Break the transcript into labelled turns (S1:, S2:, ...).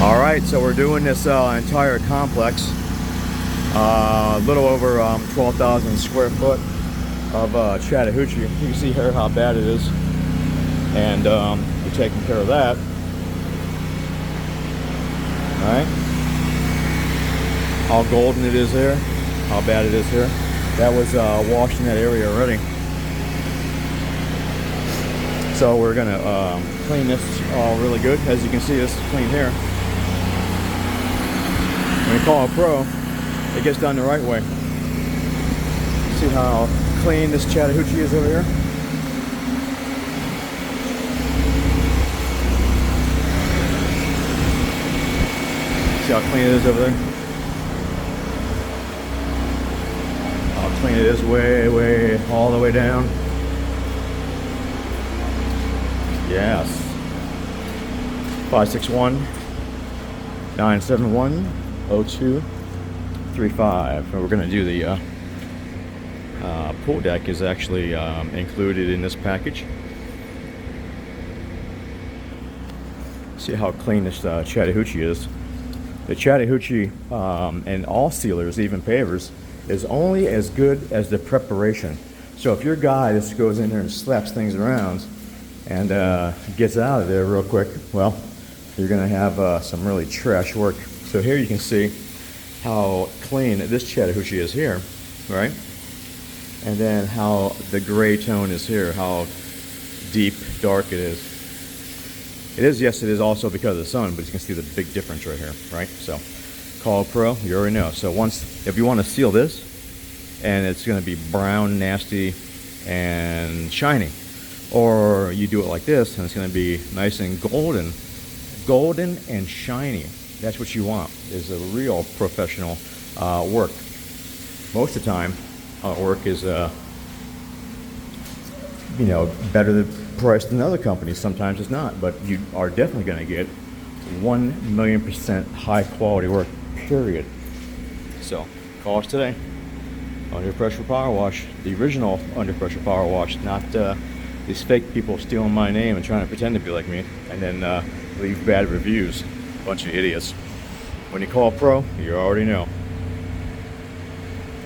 S1: All right, so we're doing this entire complex, a little over 12,000 square foot of Chattahoochee. You can see here how bad it is, and we're taking care of that. All right, how golden it is here, how bad it is here. That was washed in that area already. So we're gonna clean this all really good. As you can see, this is clean here. When you call a pro, it gets done the right way. See how clean this Chattahoochee is over here? See how clean it is over there? How clean it is way, all the way down. Yes. 561-971-0235. We're going to do the pool deck is actually included in this package. See how clean this Chattahoochee is. The Chattahoochee and all sealers, even pavers, is only as good as the preparation. So if your guy just goes in there and slaps things around and gets out of there real quick, well, you're gonna have some really trash work. So here you can see how clean this Chattahoochee is here, right? And then how the gray tone is here, how deep, dark it is. It is, yes, it is also because of the sun, but you can see the big difference right here, right? So call a pro, you already know. So if you want to seal this, and it's gonna be brown, nasty, and shiny, or you do it like this and it's going to be nice and golden and shiny. That's what you want, is a real professional work. Most of the time work is better priced than other companies. Sometimes it's not, but you are definitely going to get 1,000,000% high quality work, period. So call us today. Under Pressure Power Wash, the original Under Pressure Power Wash, not these fake people stealing my name and trying to pretend to be like me and then leave bad reviews. Bunch of idiots. When you call a pro, you already know.